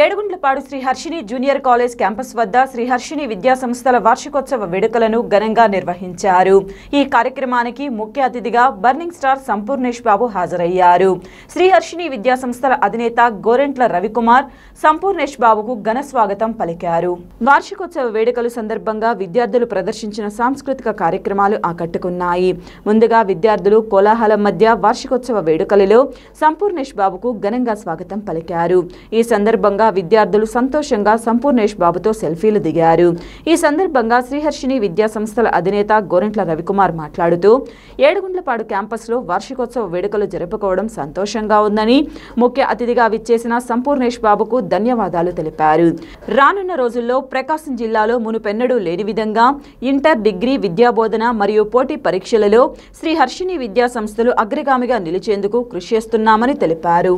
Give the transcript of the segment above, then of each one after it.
Edugundlapadu Sri Harshini junior college campus వద్ద శ్రీ హర్షిని విద్యా సంస్థల వార్షికోత్సవ వేడుకలను ఘనంగా నిర్వహించారు. ఈ కార్యక్రమానికి ముఖ్య అతిథిగా బర్నింగ్ స్టార్ సంపూర్ణేష్ బాబు హాజరయ్యారు. శ్రీ హర్షిని విద్యా సంస్థల అధినేత గోరెంట్ల రవికుమార్ సంపూర్ణేష్ బాబుకు ఘన స్వాగతం పలికారు. వార్షికోత్సవ వేడుకల సందర్భంగా విద్యార్థులు ప్రదర్శించిన సాంస్కృతిక కార్యక్రమాలు ఆకట్టుకున్నాయి. ముందుగా విద్యార్థులు కోలాహలం మధ్య వార్షికోత్సవ వేడుకలలో సంపూర్ణేష్ బాబుకు ఘనంగా స్వాగతం పలికారు. ఈ సందర్భంగా విద్యార్థులు సంతోషంగా సంపూర్ణేష్ బాబుతో సెల్ఫీలు దిగారు. ఈ సందర్భంగా శ్రీహర్షిని విద్యా సంస్థల అధినేత గోరెంట్ల రవికుమార్ మాట్లాడుతూ ఏడుగుండ్లపాడు క్యాంపస్లో వార్షికోత్సవ వేడుకలు జరుపుకోవడం సంతోషంగా ఉందని, ముఖ్య అతిథిగా విచ్చేసిన సంపూర్ణేష్ బాబుకు ధన్యవాదాలు తెలిపారు. రానున్న రోజుల్లో ప్రకాశం జిల్లాలో మునుపెన్నడూ లేని విధంగా ఇంటర్, డిగ్రీ విద్యాబోధన మరియు పోటీ పరీక్షలలో శ్రీహర్షిని విద్యా సంస్థలు అగ్రగామిగా నిలిచేందుకు కృషి చేస్తున్నామని తెలిపారు.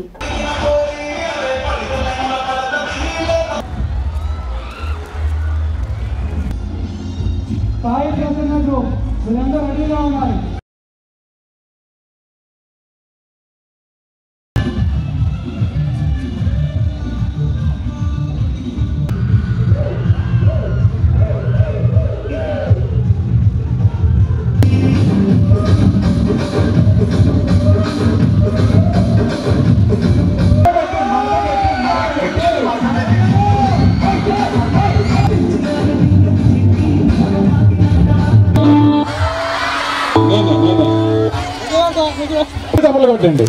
కొట్టండి.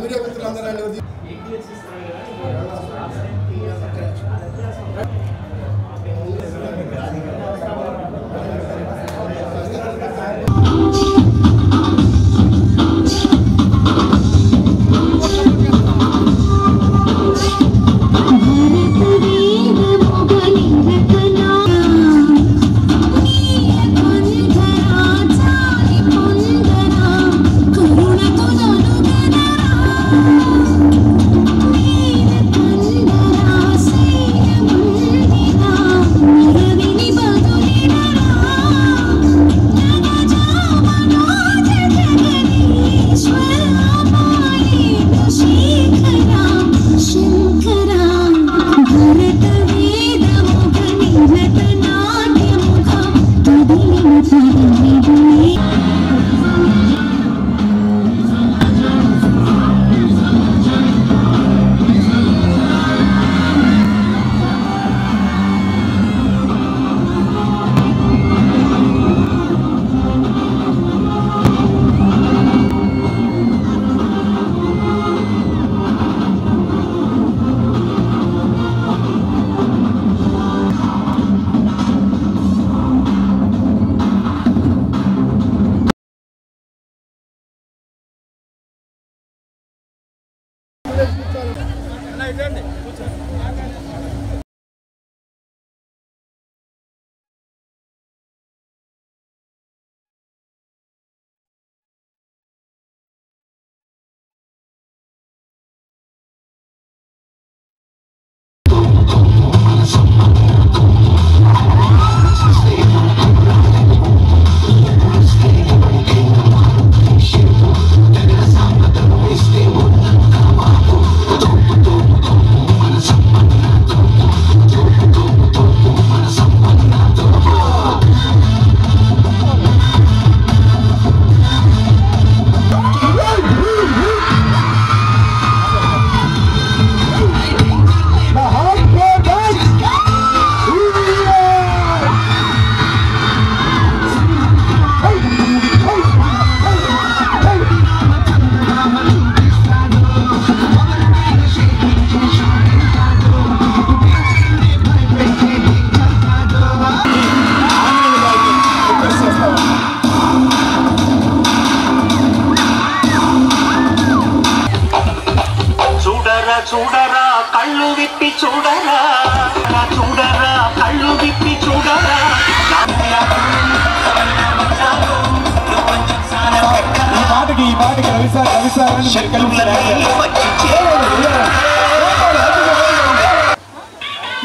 మీడియా మిత్రులందరూ भारत చూడరా కళ్ళు విప్పి చూడరా చూడరా కళ్ళు విప్పి చూడరా ఈ పాటకి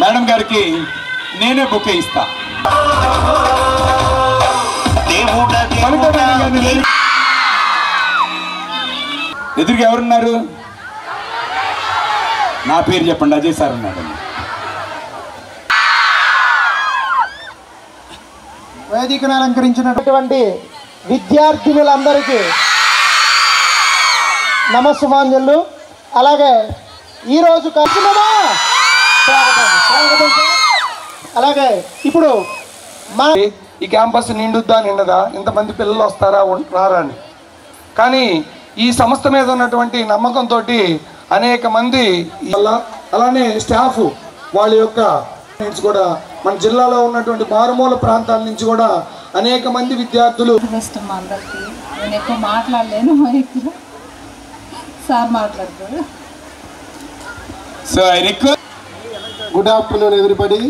మేడం గారికి నేనే బుకే ఇస్తా. ఎదురుగా ఎవరున్నారు? నా పేరు చెప్పండి. అజయ్ సార్ ఉన్నాడు. వేదికను అలంకరించినటువంటి విద్యార్థినులందరికీ నమస్సుమాంజలు. అలాగే ఈరోజు అలాగే ఇప్పుడు ఈ క్యాంపస్ నిండుద్దా నిండదా, ఇంతమంది పిల్లలు వస్తారా రారా అని. కానీ ఈ సంస్థ మీద ఉన్నటువంటి నమ్మకంతో అనేక మంది అలానే స్టాఫ్ వాళ్ళ యొక్క నుంచి కూడా మన జిల్లాలో ఉన్నటువంటి మారుమూల ప్రాంతాల నుంచి కూడా అనేక మంది విద్యార్థులు. అందరికీ నేను ఎక్కువ మాట్లాడలేను, సార్ మాట్లాడతారు. Good afternoon everybody.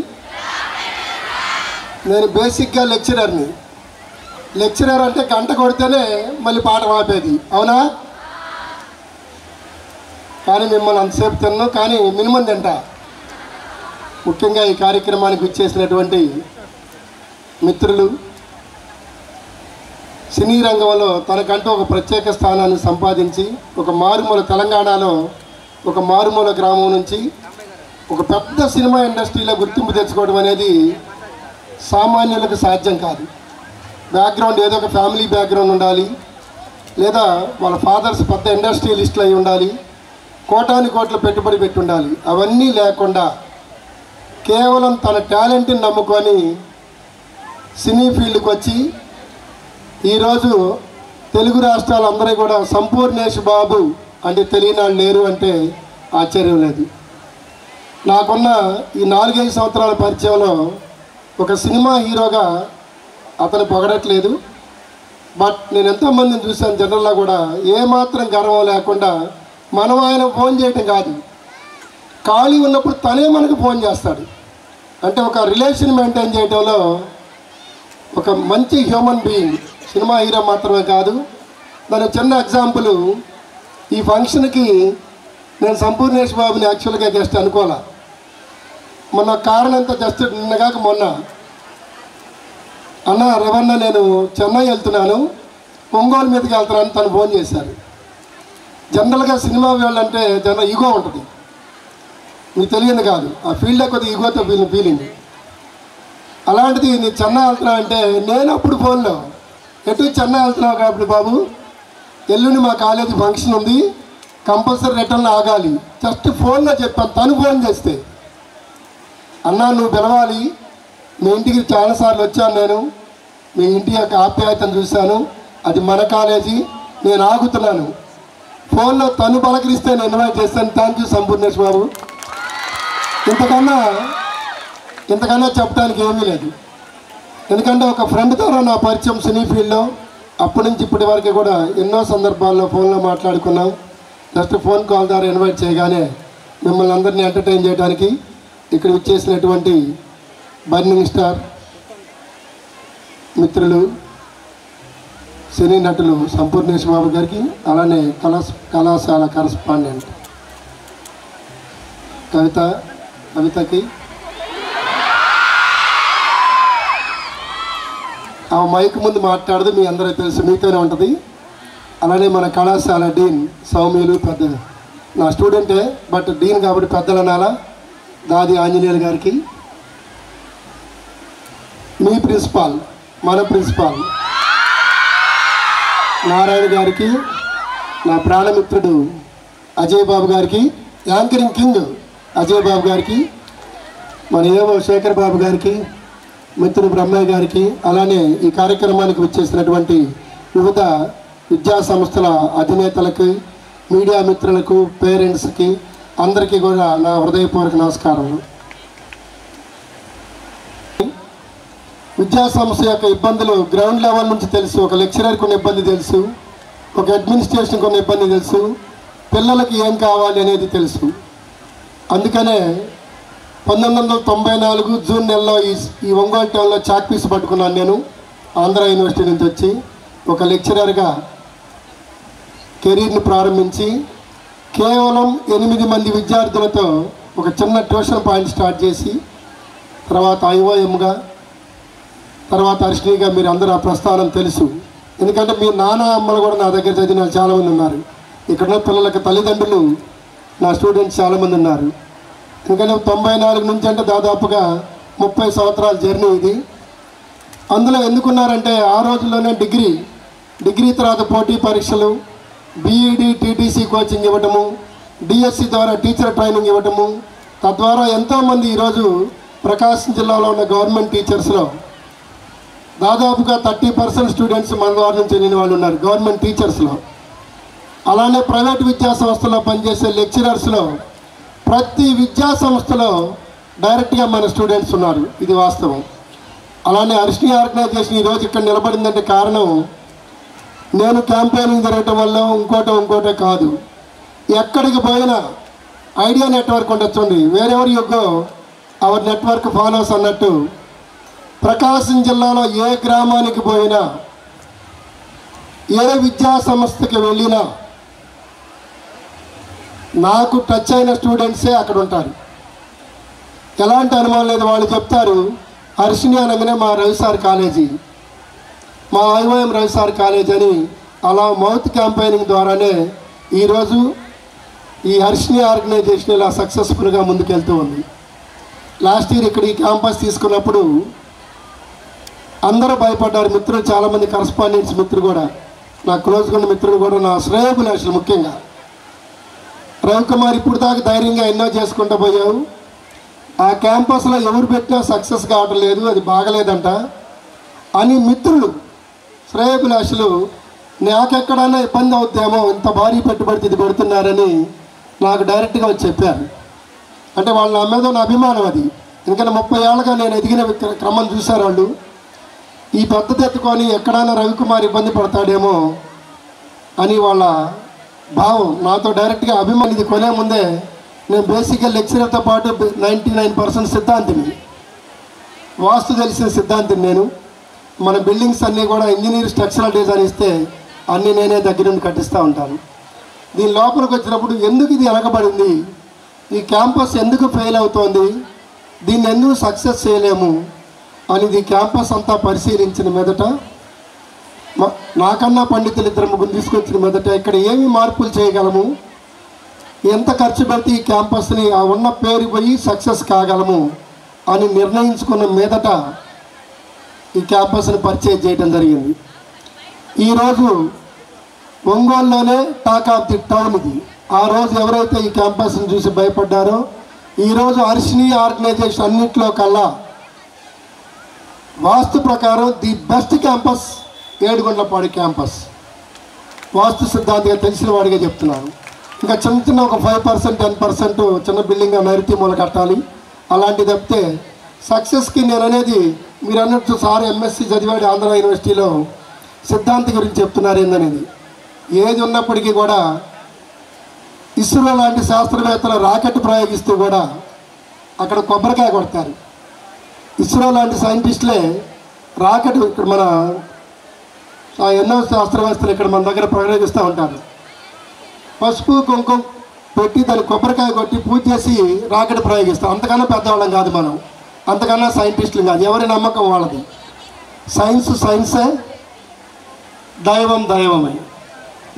నేను బేసిక్గా లెక్చరర్ని. లెక్చరర్ అంటే గంట కొడితేనే మళ్ళీ పాఠం ఆపేది, అవునా? కానీ మిమ్మల్ని అంతసేపు తిన్నాను, కానీ మినిమం తింటా. ముఖ్యంగా ఈ కార్యక్రమానికి విచ్చేసినటువంటి మిత్రులు, సినీ రంగంలో తనకంటూ ఒక ప్రత్యేక స్థానాన్ని సంపాదించి ఒక మారుమూల తెలంగాణలో ఒక మారుమూల గ్రామం నుంచి ఒక పెద్ద సినిమా ఇండస్ట్రీలో గుర్తింపు తెచ్చుకోవడం అనేది సామాన్యులకు సాధ్యం కాదు. బ్యాక్గ్రౌండ్ ఏదో ఒక ఫ్యామిలీ బ్యాక్గ్రౌండ్ ఉండాలి, లేదా వాళ్ళ ఫాదర్స్ పెద్ద ఇండస్ట్రియలిస్టులు అయి ఉండాలి, కోటాని కోట్ల పెట్టుబడి పెట్టి ఉండాలి. అవన్నీ లేకుండా కేవలం తన టాలెంట్ని నమ్ముకొని సినీ ఫీల్డ్కి వచ్చి ఈరోజు తెలుగు రాష్ట్రాలందరూ కూడా సంపూర్ణేష్ బాబు అంటే తెలియని వాళ్ళు లేరు అంటే ఆశ్చర్యం లేదు. నాకున్న ఈ 4-5 సంవత్సరాల పరిచయంలో ఒక సినిమా హీరోగా అతను పొగడట్లేదు. బట్ నేను ఎంతోమందిని చూశాను జనరల్గా కూడా ఏమాత్రం గర్వం లేకుండా మనం ఆయన ఫోన్ చేయటం కాదు, ఖాళీ ఉన్నప్పుడు తనే మనకు ఫోన్ చేస్తాడు. అంటే ఒక రిలేషన్ మెయింటైన్ చేయడంలో ఒక మంచి హ్యూమన్ బీయింగ్. సినిమా హీరో మాత్రమే కాదు. దాని చిన్న ఎగ్జాంపుల్, ఈ ఫంక్షన్కి నేను సంపూర్ణేష్ బాబుని యాక్చువల్గా జస్ట్ అనుకోవాలా. మొన్న కారణంతో జస్ట్ నిన్నగాక మొన్న అన్న రవణ నేను చెన్నై వెళ్తున్నాను, ఒంగోలు మీదకి వెళ్తున్నాను తను ఫోన్ చేశారు. జనరల్గా సినిమా వాళ్ళంటే జనరల్ ఈగో ఉంటుంది, మీకు తెలియదు కాదు, ఆ ఫీల్డే కొద్దిగా ఈగోతో ఫీలింగ్. అలాంటిది నేను చెన్నై వెళ్తున్నా అంటే నేను అప్పుడు ఫోన్లో ఎటు చెన్నై వెళ్తున్నావు కాబట్టి బాబు ఎల్లుండి మా కాలేజీ ఫంక్షన్ ఉంది, కంపల్సరీ రిటర్న్లో ఆగాలి, జస్ట్ ఫోన్లో చెప్పాను. తను ఫోన్ చేస్తే అన్నా నువ్వు పిలవాలి, మీ ఇంటికి చాలాసార్లు వచ్చాను, నేను మీ ఇంటి యొక్క ఆప్యాయతను చూశాను, అది మన కాలేజీ, నేను ఆగుతున్నాను. ఫోన్లో తను పలకరిస్తే నేను ఇన్వైట్ చేస్తాను. Thank you Sampoornesh Babu. ఇంతకన్నా చెప్పడానికి ఏమీ లేదు. ఎందుకంటే ఒక ఫ్రెండ్ ద్వారా నా పరిచయం సినీ ఫీల్డ్లో, అప్పటి నుంచి ఇప్పటి వరకు కూడా ఎన్నో సందర్భాల్లో ఫోన్లో మాట్లాడుకున్నాం. జస్ట్ ఫోన్ కాల్ ద్వారా ఇన్వైట్ చేయగానే మిమ్మల్ని అందరినీ ఎంటర్టైన్ చేయడానికి ఇక్కడ విచ్చేసినటువంటి బర్నింగ్ స్టార్ మిత్రులు సినీ నటులు సంపూర్ణేష్ బాబు గారికి, అలానే కళాశాల కరస్పాండెంట్ కవితకి, ఆ మైక్ ముందు మాట్లాడదు, మీ అందరికీ తెలుసు, మీతోనే ఉంటుంది. అలానే మన కళాశాల డీన్ సౌమ్యులు పెద్ద నా స్టూడెంటే, బట్ డీన్ కాబట్టి పెద్దలు అనాలా, దాది ఆంజనేయులు గారికి, మీ ప్రిన్సిపాల్ మన ప్రిన్సిపాల్ నారాయణ గారికి, నా ప్రాణమిత్రుడు అజయ్ బాబు గారికి, యాంకరింగ్ కింగ్ అజయ్ బాబు గారికి, మన ఏవో శేఖర్ బాబు గారికి, మిత్రుడు బ్రహ్మయ్య గారికి, అలానే ఈ కార్యక్రమానికి వచ్చేసినటువంటి వివిధ విద్యా సంస్థల అధినేతలకు, మీడియా మిత్రులకు, పేరెంట్స్కి అందరికీ కూడా నా హృదయపూర్వక నమస్కారాలు. విద్యా సంస్థ యొక్క ఇబ్బందులు గ్రౌండ్ లెవెల్ నుంచి తెలుసు. ఒక లెక్చరర్కి ఉన్న ఇబ్బంది తెలుసు, ఒక అడ్మినిస్ట్రేషన్కి ఉన్న ఇబ్బంది తెలుసు, పిల్లలకి ఏం కావాలి అనేది తెలుసు. అందుకనే 1994 జూన్ నెలలో ఈ ఒంగోలు టౌన్లో చాక్ పీస్ పట్టుకున్నాను. నేను ఆంధ్ర యూనివర్సిటీ నుంచి వచ్చి ఒక లెక్చరర్గా కెరీర్ని ప్రారంభించి కేవలం 8 మంది విద్యార్థులతో ఒక చిన్న ట్యూషన్ పాయింట్ స్టార్ట్ చేసి, తర్వాత ఐఓఎంగా, తర్వాత హర్షినిగా మీరు అందరూ ఆ ప్రస్థానం తెలుసు. ఎందుకంటే మీ నాన్న అమ్మలు కూడా నా దగ్గర చదివిన చాలామంది ఉన్నారు. ఇక్కడున్న పిల్లలకి తల్లిదండ్రులు నా స్టూడెంట్స్ చాలామంది ఉన్నారు. ఎందుకంటే 94 నుంచి అంటే దాదాపుగా 30 సంవత్సరాల జర్నీ ఇది. అందులో ఎందుకున్నారంటే ఆ రోజుల్లోనే డిగ్రీ తర్వాత పోటీ పరీక్షలు, బీఈడి టీటీసీ కోచింగ్ ఇవ్వటము, డిఎస్సి ద్వారా టీచర్ ట్రైనింగ్ ఇవ్వటము, తద్వారా ఎంతోమంది ఈరోజు ప్రకాశం జిల్లాలో ఉన్న గవర్నమెంట్ టీచర్స్లో దాదాపుగా 30% స్టూడెంట్స్ మన ద్వారా నుంచి చెందిన వాళ్ళు ఉన్నారు గవర్నమెంట్ టీచర్స్లో. అలానే ప్రైవేట్ విద్యా సంస్థలో పనిచేసే లెక్చరర్స్లో ప్రతి విద్యా సంస్థలో డైరెక్ట్గా మన స్టూడెంట్స్ ఉన్నారు. ఇది వాస్తవం. అలానే హర్షిని ఆర్గనైజేషన్ ఈరోజు ఇక్కడ నిలబడిందంటే కారణం నేను క్యాంపెయినింగ్ జరగటం వల్ల ఇంకోటో కాదు. ఎక్కడికి పోయినా ఐడియా నెట్వర్క్ ఉండొచ్చండి, wherever you go our network follows అన్నట్టు ప్రకాశం జిల్లాలో ఏ గ్రామానికి పోయినా, ఏ విద్యా సంస్థకి వెళ్ళినా నాకు టచ్ అయిన స్టూడెంట్సే అక్కడ ఉంటారు. ఎలాంటి అనుమానం లేదు. వాళ్ళు చెప్తారు హర్షిని అనగానే మా రవిసార్ కాలేజీ, మా ఐఓఎం రవిసార్ కాలేజ్ అని. అలా మౌత్ క్యాంపెయినింగ్ ద్వారానే ఈరోజు ఈ హర్షిని ఆర్గనైజేషన్ ఇలా సక్సెస్ఫుల్గా ముందుకెళ్తూ ఉంది. లాస్ట్ ఇయర్ ఇక్కడ ఈ క్యాంపస్ తీసుకున్నప్పుడు అందరూ భయపడ్డారు. మిత్రులు చాలామంది, కరస్పాండెంట్స్ మిత్రులు కూడా, నా క్లోజ్గా ఉన్న మిత్రులు కూడా, నా శ్రేయోభిలాషులు ముఖ్యంగా, రవికుమార్ ఇప్పుడు దాకా ధైర్యంగా ఎన్నో చేసుకుంటూ పోయావు, ఆ క్యాంపస్లో ఎవరు పెట్టినా సక్సెస్ కావటం లేదు, అది బాగలేదంట అని మిత్రులు శ్రేయోభిలాషులు నాకెక్కడైనా ఇబ్బంది అవుతామో, ఇంత భారీ పెట్టుబడి ఇది పెడుతున్నారని నాకు డైరెక్ట్గా వచ్చి చెప్పారు. అంటే వాళ్ళ నా మీద ఉన్న అభిమానం అది. ఎందుకంటే 30 ఏళ్ళగా నేను ఎదిగిన క్రమం చూశారు వాళ్ళు. ఈ పద్ధతి ఎత్తుకొని ఎక్కడైనా రవికుమార్ ఇబ్బంది పడతాడేమో అని వాళ్ళ భావం. నాతో డైరెక్ట్గా అభిమానం. ఇది కొనే ముందే నేను బేసిక్గా లెక్చరర్తో పాటు 99% సిద్ధాంతిని, వాస్తు తెలిసిన సిద్ధాంతిని నేను. మన బిల్డింగ్స్ అన్నీ కూడా ఇంజనీర్ స్ట్రక్చరల్ డిజైన్ ఇస్తే అన్నీ నేనే దగ్గర నుండి కట్టిస్తూ ఉంటాను. దీని లోపలికి వచ్చినప్పుడు ఎందుకు ఇది వెనకబడింది, ఈ క్యాంపస్ ఎందుకు ఫెయిల్ అవుతోంది, దీన్ని ఎందుకు సక్సెస్ చేయలేము అనేది క్యాంపస్ అంతా పరిశీలించిన మీదట, నాకన్నా పండితులు 2-3 తీసుకొచ్చిన మీదట ఇక్కడ ఏమి మార్పులు చేయగలము, ఎంత ఖర్చు పెడితే ఈ క్యాంపస్ని ఆ ఉన్న పేరు పోయి సక్సెస్ కాగలము అని నిర్ణయించుకున్న మీదట ఈ క్యాంపస్ని పర్చేజ్ చేయడం జరిగింది. ఈరోజు ఒంగోలులోనే టాక్ ఆఫ్ ది టౌన్ ఇది. ఆ రోజు ఎవరైతే ఈ క్యాంపస్ని చూసి భయపడ్డారో, ఈరోజు హర్షిని ఆర్గనైజేషన్ అన్నింటిలో కల్లా వాస్తు ప్రకారం ది బెస్ట్ క్యాంపస్ ఏడుగొండలపాడు క్యాంపస్. వాస్తు సిద్ధాంతంగా తెలిసిన వాడిగా చెప్తున్నాను. ఇంకా చిన్న ఒక 5% 10% చిన్న బిల్డింగ్ నైరుతి మూల కట్టాలి, అలాంటిది తప్పితే సక్సెస్కి నేను అనేది మీరు అన్నట్టు సార్ ఎంఎస్సి చదివాడు ఆంధ్ర యూనివర్సిటీలో సిద్ధాంతి గురించి చెప్తున్నారు ఏందనేది. ఏది ఉన్నప్పటికీ కూడా ఇస్రో లాంటి శాస్త్రవేత్తలు రాకెట్ ప్రయోగిస్తూ కూడా అక్కడ కొబ్బరికాయ కొడతారు. ఇస్రో లాంటి సైంటిస్టులే రాకెట్ ఇక్కడ మన ఎన్నో శాస్త్రవేత్తలు ఇక్కడ మన దగ్గర ప్రయోగిస్తూ ఉంటారు. పసుపు కుంకుమ పెట్టి దాన్ని కొబ్బరికాయ కొట్టి పూజ చేసి రాకెట్ ప్రయోగిస్తాం. అంతకన్నా పెద్దవాళ్ళం కాదు మనం, అంతకన్నా సైంటిస్టులు కాదు, ఎవరి నమ్మకం వాళ్ళది. సైన్స్ సైన్సే, దైవం దైవమే.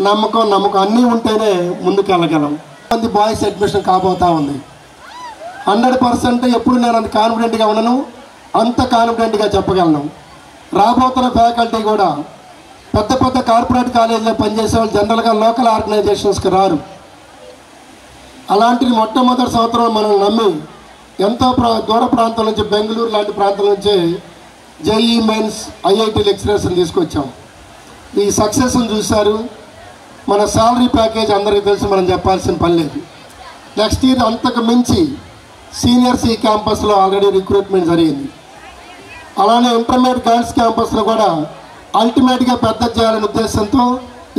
నమ్మకం అన్నీ ఉంటేనే ముందుకు వెళ్ళగలం. మంది బాయ్స్ అడ్మిషన్ కాబోతా ఉంది. 100% ఎప్పుడు నేను అంత కాన్ఫిడెంట్గా ఉన్నాను, అంత కాన్ఫిడెంట్గా చెప్పగలను. రాబోతున్న ఫ్యాకల్టీ కూడా పెద్ద పెద్ద కార్పొరేట్ కాలేజీలో పనిచేసే వాళ్ళు జనరల్గా లోకల్ ఆర్గనైజేషన్స్కి రారు. అలాంటిది మొట్టమొదటి సంవత్సరం మనం నమ్మి ఎంతో దూర ప్రాంతం నుంచి, బెంగళూరు లాంటి ప్రాంతం నుంచి జేఈ మెయిన్స్ ఐఐటి లెక్చరర్స్ని తీసుకొచ్చాం. ఈ సక్సెస్ని చూశారు. మన శాలరీ ప్యాకేజ్ అందరికీ తెలుసు, మనం చెప్పాల్సిన పని లేదు. నెక్స్ట్ ఇయర్ అంతకు మించి సీనియర్స్ ఈ క్యాంపస్లో ఆల్రెడీ రిక్రూట్మెంట్ జరిగింది. అలానే ఇంటర్మీడియట్ గర్ల్స్ క్యాంపస్లో కూడా అల్టిమేట్గా పెద్ద చేయాలనే ఉద్దేశంతో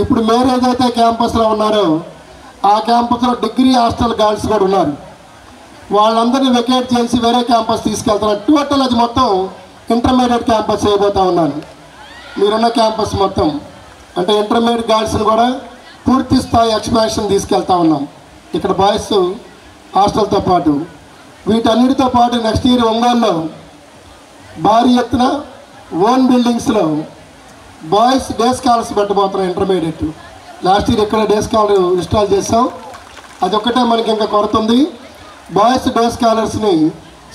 ఇప్పుడు మీరు ఏదైతే క్యాంపస్లో ఉన్నారో ఆ క్యాంపస్లో డిగ్రీ హాస్టల్ గర్ల్స్ కూడా ఉన్నారు. వాళ్ళందరినీ వెకేట్ చేసి వేరే క్యాంపస్ తీసుకెళ్తున్నారు. టోటల్ అది మొత్తం ఇంటర్మీడియట్ క్యాంపస్ చేయబోతా ఉన్నాను. మీరున్న క్యాంపస్ మొత్తం అంటే ఇంటర్మీడియట్ గర్ల్స్ని కూడా పూర్తి స్థాయి ఎక్స్పాన్షన్ తీసుకెళ్తా ఉన్నాం. ఇక్కడ బాయ్స్ హాస్టల్తో పాటు వీటన్నిటితో పాటు నెక్స్ట్ ఇయర్ ఒంగోలులో భారీ ఎత్తున ఓన్ బిల్డింగ్స్లో బాయ్స్ డే స్కాలర్స్ పెట్టబోతున్నాం. ఇంటర్మీడియట్ లాస్ట్ ఇయర్ ఇక్కడ డే స్కాలర్ ఇన్స్టాల్ చేసాం. అదొక్కటే మనకి ఇంకా కొరత ఉంది. బాయ్స్ డే స్కాలర్స్ని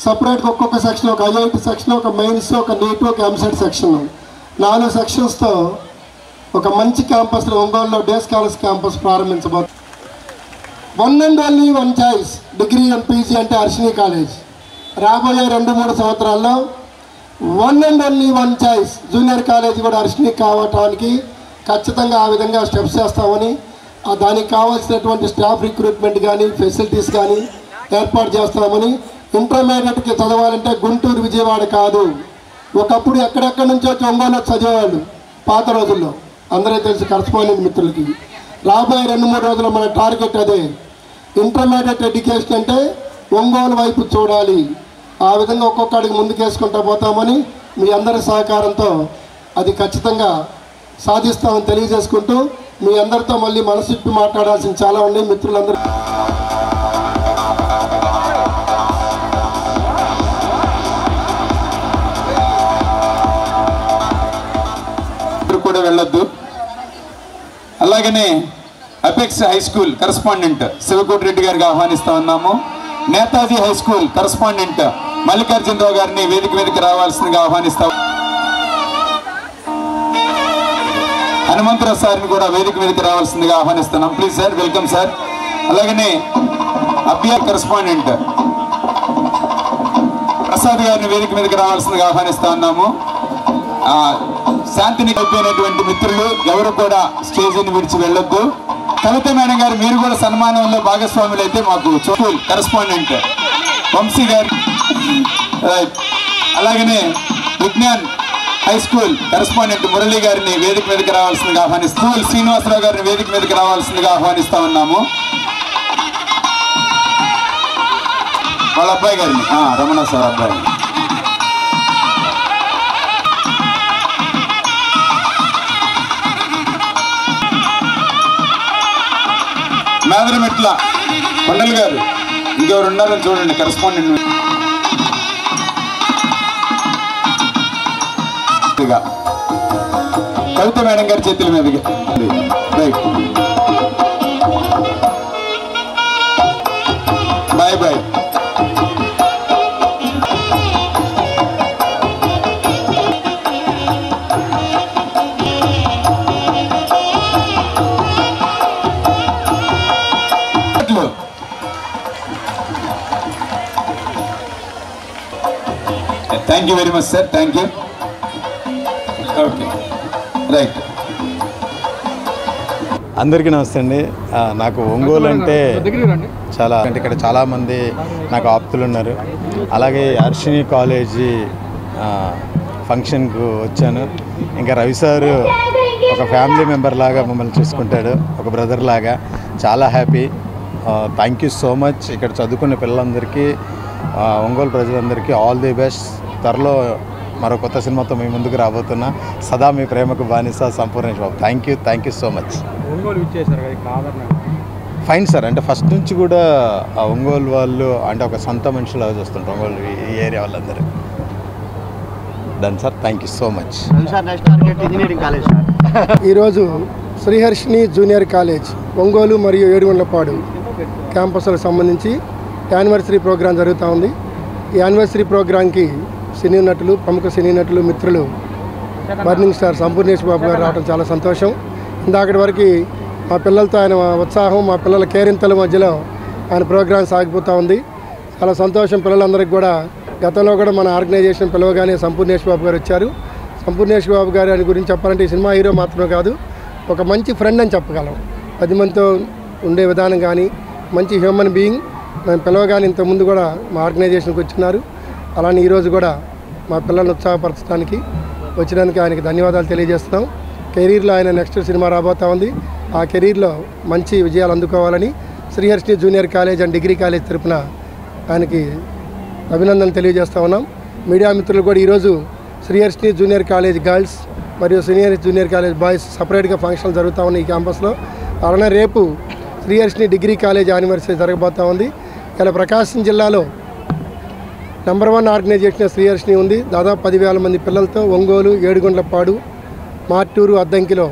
సపరేట్గా ఒక్కొక్క సెక్షన్, ఒక ఐఐటి సెక్షన్, ఒక మెయిన్స్, ఒక నీట్, ఒక ఎంసెట్ సెక్షన్, 4 సెక్షన్స్తో ఒక మంచి క్యాంపస్లో ఒంగోలులో డే స్కాలర్స్ క్యాంపస్ ప్రారంభించబోతుంది. One and only one choice degree and PG అంటే హర్షిని కాలేజ్. రాబోయే 2-3 సంవత్సరాల్లో one and only one choice junior college కూడా హర్షిని కావటానికి ఖచ్చితంగా ఆ విధంగా స్టెప్స్ చేస్తామని, దానికి కావాల్సినటువంటి స్టాఫ్ రిక్రూట్మెంట్ కానీ ఫెసిలిటీస్ కానీ ఏర్పాటు చేస్తామని. ఇంటర్మీడియట్కి చదవాలంటే గుంటూరు, విజయవాడ కాదు. ఒకప్పుడు ఎక్కడెక్కడి నుంచో ఒంగోలు చదివేవాళ్ళు పాత రోజుల్లో, అందరూ తెలుసు కరస్పాండెంట్ మిత్రులకి. రాబోయే 2-3 రోజుల్లో మన టార్గెట్ అదే. ఇంటర్మీడియట్ ఎడ్యుకేషన్ అంటే ఒంగోలు వైపు చూడాలి. ఆ విధంగా ఒక్కొక్క అడుగు ముందుకేసుకుంటూ పోతామని మీ అందరి సహకారంతో అది ఖచ్చితంగా సాధిస్తామని తెలియజేసుకుంటూ మీ అందరితో మళ్ళీ మనసిప్పి మాట్లాడాల్సిన చాలా ఉన్నాయి. మిత్రులందరూ కూడా వెళ్ళొద్దు. అలాగనే apex high school correspondent Sivakoti Reddy గారికి ఆహ్వానిస్తా ఉన్నాము. Netaji high school correspondent Mallikarjunarao గారిని వేదిక మీదకి రావాల్సిందిగా ఆహ్వానిస్తాం. హనుమంతరావు సార్ని కూడా వేదిక మీదకి రావాల్సిందిగా ఆహ్వానిస్తున్నాం. Please sir, welcome sir. అలాగనే అభ్యర్ కరస్పాండెంట్ ప్రసాద్ గారిని వేదిక మీదకి రావాల్సిందిగా ఆహ్వానిస్తా ఉన్నాము. శాంతిని అయిపోయినటువంటి మిత్రులు ఎవరు కూడా స్టేజీని విడిచి వెళ్ళొద్దు. కవిత మేడం గారు మీరు కూడా సన్మానంలో భాగస్వాములు అయితే మాకు స్కూల్ కరస్పాండెంట్ వంశీ గారు, అలాగనే Vignan high school correspondent Murali గారిని వేదిక మీదకి రావాల్సిందిగా ఆహ్వానిస్తాం. స్కూల్ శ్రీనివాసరావు గారిని వేదిక మీదకి రావాల్సిందిగా ఆహ్వానిస్తా ఉన్నాము. వాళ్ళ అబ్బాయి గారిని, రమణ సార్ అబ్బాయి. మేదరమెట్ల కొండల్ గారు ఇంకెవరు ఉన్నారని చూడండి కరస్పాండెంట్. కవిత మేడం గారి చేతుల మీదకి right. Bye bye. Thank you very much sir, thank you. Okay right. అందరికీ నమస్తే అండి. నాకు ఒంగోలు అంటే చాలా, అంటే ఇక్కడ చాలామంది నాకు ఆప్తులు ఉన్నారు. అలాగే హర్షిని కాలేజీ ఫంక్షన్కు వచ్చాను. ఇంకా రవి సారు ఒక ఫ్యామిలీ మెంబర్ లాగా మమ్మల్ని చూసుకుంటాడు, ఒక బ్రదర్ లాగా. చాలా happy. Thank you so much. ఇక్కడ చదువుకునే పిల్లలందరికీ, ఒంగోలు ప్రజలందరికీ ఆల్ ది బెస్ట్. త్వరలో మరో కొత్త సినిమాతో మీ ముందుకు రాబోతున్నా. సదా మీ ప్రేమకు బానిస Sampoornesh Babu. Thank you so much. Fine sir. అంటే ఫస్ట్ నుంచి కూడా ఒంగోలు వాళ్ళు అంటే ఒక సొంత మనుషులాగా చూస్తుంటారు ఒంగోలు ఈ ఏరియా వాళ్ళందరూ. Done sir. Thank you so much. ఈరోజు శ్రీహర్షిని జూనియర్ కాలేజ్ ఒంగోలు మరియు ఏడుగుండ్లపాడు క్యాంపస్లకు సంబంధించి యానివర్సరీ ప్రోగ్రాం జరుగుతూ ఉంది. ఈ యానివర్సరీ ప్రోగ్రాంకి సినీ నటులు, ప్రముఖ సినీ నటులు, మిత్రులు బర్నింగ్ స్టార్ సంపూర్ణేష్ బాబు గారు రావడం చాలా సంతోషం. ఇందాకటి వరకు మా పిల్లలతో ఆయన ఉత్సాహం, మా పిల్లల కేరింతల మధ్యలో ఆయన ప్రోగ్రాం సాగిపోతూ ఉంది. చాలా సంతోషం పిల్లలందరికీ కూడా. గతంలో కూడా మన ఆర్గనైజేషన్ పిలవగానే సంపూర్ణేష్ బాబు గారు వచ్చారు. సంపూర్ణేష్ బాబు గారు ఆయన గురించి చెప్పాలంటే సినిమా హీరో మాత్రమే కాదు, ఒక మంచి ఫ్రెండ్ అని చెప్పగలం. 10 మందితో ఉండే విధానం కానీ మంచి హ్యూమన్ బీయింగ్. మేము పిలవగానే ఇంతకుముందు కూడా మా ఆర్గనైజేషన్కి వచ్చినారు. అలానే ఈరోజు కూడా మా పిల్లల్ని ఉత్సాహపరచడానికి వచ్చినందుకు ఆయనకి ధన్యవాదాలు తెలియజేస్తున్నాం. కెరీర్లో ఆయన నెక్స్ట్ సినిమా రాబోతూ ఉంది. ఆ కెరీర్లో మంచి విజయాలు అందుకోవాలని Sriharshini junior college and degree college తరపున ఆయనకి అభినందనలు తెలియజేస్తూ ఉన్నాం. మీడియా మిత్రులు కూడా ఈరోజు శ్రీహర్షిని జూనియర్ కాలేజ్ గర్ల్స్ మరియు సీనియర్ జూనియర్ కాలేజ్ బాయ్స్ సపరేట్గా ఫంక్షన్లు జరుగుతూ ఉన్నాయి ఈ క్యాంపస్లో. అలానే రేపు శ్రీహర్షిని డిగ్రీ కాలేజ్ యానివర్సరీ జరగబోతూ ఉంది. ఇలా ప్రకాశం జిల్లాలో నెంబర్ 1 ఆర్గనైజేషన్ శ్రీహర్షిని ఉంది. దాదాపు 10,000 మంది పిల్లలతో ఒంగోలు, ఏడుగుండ్లపాడు, మార్టూరు, అద్దంకిలో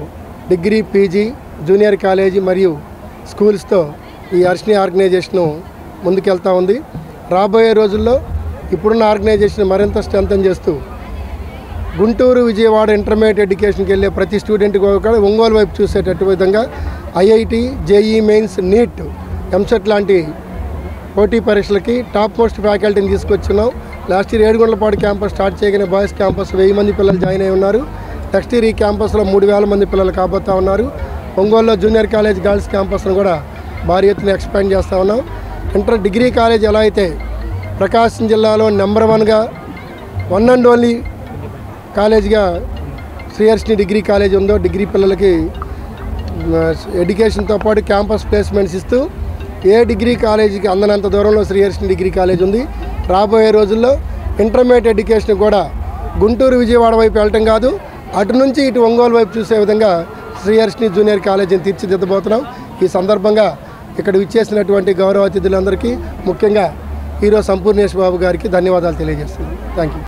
డిగ్రీ, పీజీ, జూనియర్ కాలేజీ మరియు స్కూల్స్తో ఈ హర్షిని ఆర్గనైజేషను ముందుకెళ్తూ ఉంది. రాబోయే రోజుల్లో ఇప్పుడున్న ఆర్గనైజేషన్ మరింత స్ట్రెంథన్ చేస్తూ గుంటూరు, విజయవాడ ఇంటర్మీడియట్ ఎడ్యుకేషన్కి వెళ్ళే ప్రతి స్టూడెంట్కి కూడా ఒంగోలు వైపు చూసేటట్టు విధంగా IIT, JEE mains, NEET, EAMCET లాంటి పోటీ పరీక్షలకి టాప్ మోస్ట్ ఫ్యాకల్టీని తీసుకొచ్చున్నాం. Last year Edugundlapadu campus start చేయగానే బాయ్స్ క్యాంపస్ 1000 మంది పిల్లలు జాయిన్ అయి ఉన్నారు. నెక్స్ట్ ఇయర్ ఈ క్యాంపస్లో 3000 మంది పిల్లలు కాబోతూ ఉన్నారు. ఒంగోలులో జూనియర్ కాలేజ్ గర్ల్స్ క్యాంపస్ను కూడా భారీ ఎత్తున ఎక్స్పాండ్ చేస్తూ ఉన్నాం. డిగ్రీ కాలేజ్ ఎలా అయితే ప్రకాశం జిల్లాలో నెంబర్ 1గా 1 అండ్ ఓన్లీ కాలేజ్గా శ్రీహర్షిని డిగ్రీ కాలేజ్ ఉందో, డిగ్రీ పిల్లలకి ఎడ్యుకేషన్తో పాటు క్యాంపస్ ప్లేస్మెంట్స్ ఇస్తూ ఏ డిగ్రీ కాలేజీకి అందనంత దూరంలో శ్రీహర్షిని డిగ్రీ కాలేజ్ ఉంది. రాబోయే రోజుల్లో ఇంటర్మీడియట్ ఎడ్యుకేషన్ కూడా గుంటూరు, విజయవాడ వైపు వెళ్ళటం కాదు, అటు నుంచి ఇటు ఒంగోలు వైపు చూసే విధంగా శ్రీహర్షిని జూనియర్ కాలేజీని తీర్చిదిద్దబోతున్నాం. ఈ సందర్భంగా ఇక్కడ విచ్చేసినటువంటి గౌరవ అతిథులందరికీ, ముఖ్యంగా హీరో సంపూర్ణేష్ బాబు గారికి ధన్యవాదాలు తెలియజేస్తున్నాను. Thank you.